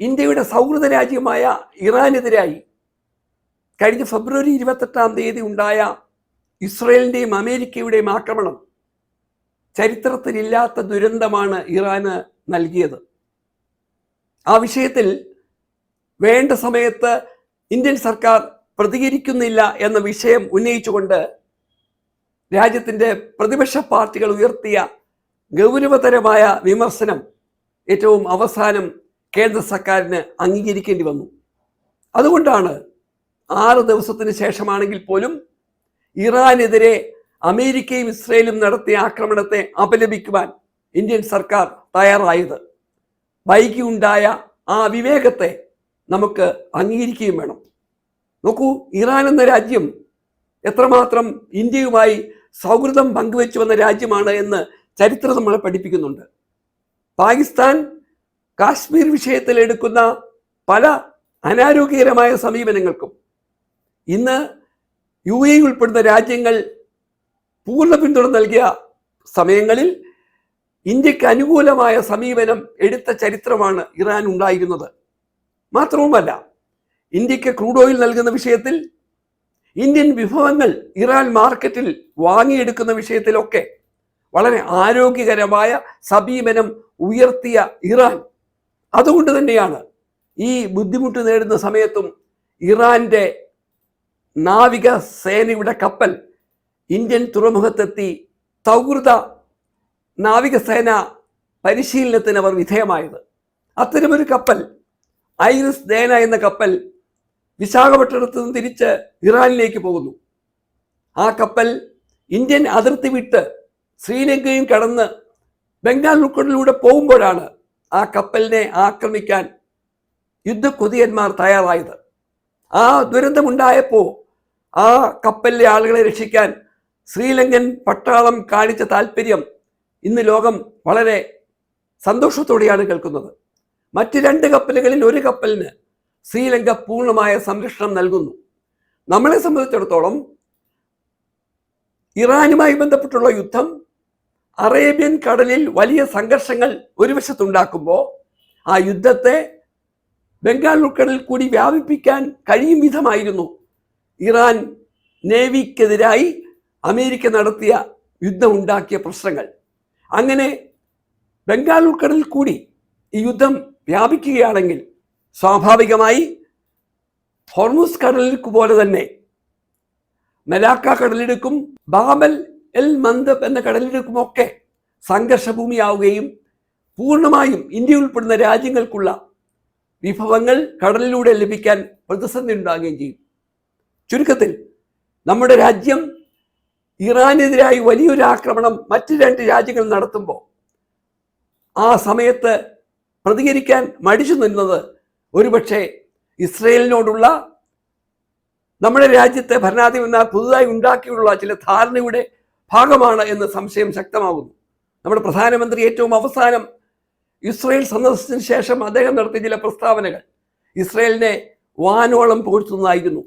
ഇന്ത്യയുടെ സൗഹൃദ രാജ്യമായ ഇറാനെതിരായി കഴിഞ്ഞ ഫെബ്രുവരി 28 ഉണ്ടായ ഇസ്രയേലിൻ്റെയും അമേരിക്കയുടെയും ആക്രമണം ചരിത്രത്തിലില്ലാത്ത ദുരന്തമാണ് ഇറാന് നൽകിയത്. ആ വിഷയത്തിൽ വേണ്ട സമയത്ത് ഇന്ത്യൻ സർക്കാർ പ്രതികരിക്കുന്നില്ല എന്ന വിഷയം ഉന്നയിച്ചുകൊണ്ട് രാജ്യത്തിൻ്റെ പ്രതിപക്ഷ പാർട്ടികൾ ഉയർത്തിയ ഗൗരവതരമായ വിമർശനം ഏറ്റവും അവസാനം കേന്ദ്ര സർക്കാരിന് അംഗീകരിക്കേണ്ടി വന്നു. അതുകൊണ്ടാണ് 6 ദിവസത്തിന് ശേഷമാണെങ്കിൽ പോലും ഇറാനെതിരെ അമേരിക്കയും ഇസ്രയേലും നടത്തിയ ആക്രമണത്തെ അപലപിക്കുവാൻ ഇന്ത്യൻ സർക്കാർ തയ്യാറായത്. വൈകിയുണ്ടായ ആ വിവേകത്തെ നമുക്ക് അംഗീകരിക്കുകയും വേണം. നോക്കൂ, ഇറാൻ എന്ന രാജ്യം എത്രമാത്രം ഇന്ത്യയുമായി സൗഹൃദം പങ്കുവെച്ചു വന്ന രാജ്യമാണ് എന്ന് ചരിത്രം നമ്മളെ പഠിപ്പിക്കുന്നുണ്ട്. പാകിസ്ഥാൻ കാശ്മീർ വിഷയത്തിൽ എടുക്കുന്ന പല അനാരോഗ്യകരമായ സമീപനങ്ങൾക്കും ഇന്ന് UAE ഉൾപ്പെടുന്ന രാജ്യങ്ങൾ പൂർണ്ണ പിന്തുണ നൽകിയ സമയങ്ങളിൽ ഇന്ത്യക്ക് അനുകൂലമായ സമീപനം എടുത്ത ചരിത്രമാണ് ഇറാൻ ഉണ്ടായിരുന്നത്. മാത്രവുമല്ല, ഇന്ത്യക്ക് ക്രൂഡ് ഓയിൽ നൽകുന്ന വിഷയത്തിൽ, ഇന്ത്യൻ വിഭവങ്ങൾ ഇറാൻ മാർക്കറ്റിൽ വാങ്ങിയെടുക്കുന്ന വിഷയത്തിലൊക്കെ വളരെ ആരോഗ്യകരമായ സമീപനം ഉയർത്തിയ ഇറാൻ, അതുകൊണ്ട് തന്നെയാണ് ഈ ബുദ്ധിമുട്ട് നേടുന്ന സമയത്തും ഇറാന്റെ നാവിക സേനയുടെ കപ്പൽ ഇന്ത്യൻ തുറമുഖത്തെത്തി സൗഹൃദ നാവികസേന പരിശീലനത്തിന് അവർ വിധേയമായത്. അത്തരമൊരു കപ്പൽ, ഐറിസ് ദേന എന്ന കപ്പൽ വിശാഖപട്ടണത്ത് നിന്ന് തിരിച്ച് ഇറാനിലേക്ക് പോകുന്നു. ആ കപ്പൽ ഇന്ത്യൻ അതിർത്തി വിട്ട് ശ്രീലങ്കയും കടന്ന് ബംഗാൾ ഉൾക്കടലിലൂടെ പോകുമ്പോഴാണ് ആ കപ്പലിനെ ആക്രമിക്കാൻ യുദ്ധക്കൊതിയന്മാർ തയ്യാറായത്. ആ ദുരന്തമുണ്ടായപ്പോൾ ആ കപ്പലിലെ ആളുകളെ രക്ഷിക്കാൻ ശ്രീലങ്കൻ പട്ടാളം കാണിച്ച താല്പര്യം ഇന്ന് ലോകം വളരെ സന്തോഷത്തോടെയാണ് കേൾക്കുന്നത്. മറ്റ് 2 കപ്പലുകളിൽ ഒരു കപ്പലിന് ശ്രീലങ്ക പൂർണ്ണമായ സംരക്ഷണം നൽകുന്നു. നമ്മളെ സംബന്ധിച്ചിടത്തോളം ഇറാനുമായി ബന്ധപ്പെട്ടുള്ള യുദ്ധം അറേബ്യൻ കടലിൽ വലിയ സംഘർഷങ്ങൾ ഒരു വശത്തുണ്ടാക്കുമ്പോൾ ആ യുദ്ധത്തെ ബംഗാൾ ഉൾക്കടലിൽ കൂടി വ്യാപിപ്പിക്കാൻ കഴിയും വിധമായിരുന്നു ഇറാൻ നേവിക്കെതിരായി അമേരിക്ക നടത്തിയ യുദ്ധമുണ്ടാക്കിയ പ്രശ്നങ്ങൾ. അങ്ങനെ ബംഗാൾ ഉൾക്കടലിൽ കൂടി ഈ യുദ്ധം വ്യാപിക്കുകയാണെങ്കിൽ സ്വാഭാവികമായി ഹോർമുസ് കടലിടുക്ക് പോലെ തന്നെ മലാക്ക കടലിടുക്കും ബാബൽ എൽ മന്ദബ് എന്ന കടലിടുക്കുമൊക്കെ സംഘർഷഭൂമിയാവുകയും പൂർണ്ണമായും ഇന്ത്യ ഉൾപ്പെടുന്ന രാജ്യങ്ങൾക്കുള്ള വിഭവങ്ങൾ കടലിലൂടെ ലഭിക്കാൻ പ്രതിസന്ധി ഉണ്ടാകുകയും ചെയ്യും. ചുരുക്കത്തിൽ നമ്മുടെ രാജ്യം ഇറാനെതിരായി വലിയൊരു ആക്രമണം മറ്റ് 2 രാജ്യങ്ങൾ നടത്തുമ്പോൾ ആ സമയത്ത് പ്രതികരിക്കാൻ മടിച്ചു നിന്നത് ഒരുപക്ഷെ ഇസ്രയേലിനോടുള്ള നമ്മുടെ രാജ്യത്തെ ഭരണാധിപന്മാർ പുതുതായി ഉണ്ടാക്കിയുള്ള ചില ധാരണയുടെ ഭാഗമാണ് എന്ന് സംശയം ശക്തമാകുന്നു. നമ്മുടെ പ്രധാനമന്ത്രി ഏറ്റവും അവസാനം ഇസ്രയേൽ സന്ദർശനത്തിന് ശേഷം അദ്ദേഹം നടത്തിയ ചില പ്രസ്താവനകൾ ഇസ്രയേലിനെ വാനോളം പുകഴ്ത്തുന്നതായിരുന്നു.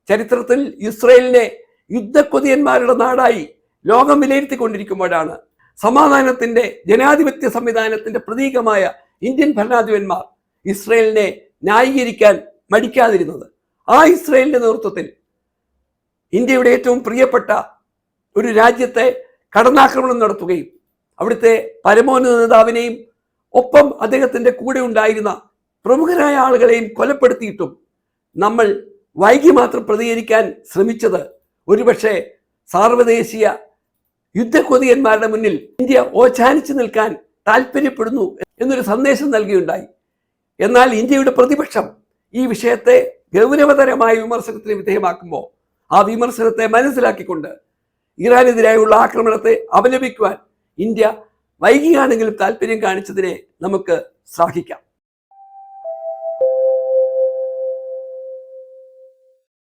ചരിത്രത്തിൽ ഇസ്രയേലിനെ യുദ്ധക്കൊതിയന്മാരുടെ നാടായി ലോകം വിലയിരുത്തിക്കൊണ്ടിരിക്കുമ്പോഴാണ് സമാധാനത്തിൻ്റെ ജനാധിപത്യ സംവിധാനത്തിൻ്റെ പ്രതീകമായ ഇന്ത്യൻ ഭരണാധിപന്മാർ ഇസ്രയേലിനെ ന്യായീകരിക്കാൻ മടിക്കാതിരുന്നത്. ആ ഇസ്രയേലിൻ്റെ നേതൃത്വത്തിൽ ഇന്ത്യയുടെ ഏറ്റവും പ്രിയപ്പെട്ട ഒരു രാജ്യത്തെ കടന്നാക്രമണം നടത്തുകയും അവിടുത്തെ പരമോന്നത നേതാവിനെയും ഒപ്പം അദ്ദേഹത്തിൻ്റെ കൂടെ ഉണ്ടായിരുന്ന പ്രമുഖരായ ആളുകളെയും കൊലപ്പെടുത്തിയിട്ടും നമ്മൾ വൈകി മാത്രം പ്രതികരിക്കാൻ ശ്രമിച്ചത് ഒരുപക്ഷെ സാർവദേശീയ യുദ്ധക്കൊതിയന്മാരുടെ മുന്നിൽ ഇന്ത്യ ഓച്ചാനിച്ചു നിൽക്കാൻ താല്പര്യപ്പെടുന്നു എന്നൊരു സന്ദേശം നൽകിയുണ്ടായി. എന്നാൽ ഇന്ത്യയുടെ പ്രതിപക്ഷം ഈ വിഷയത്തെ ഗൗരവതരമായ വിമർശനത്തിന് വിധേയമാക്കുമ്പോൾ ആ വിമർശനത്തെ മനസ്സിലാക്കിക്കൊണ്ട് ഇറാനെതിരായുള്ള ആക്രമണത്തെ അപലപിക്കുവാൻ ഇന്ത്യ വൈകിയാണെങ്കിലും താല്പര്യം കാണിച്ചതിനെ നമുക്ക് ശ്ലാഘിക്കാം.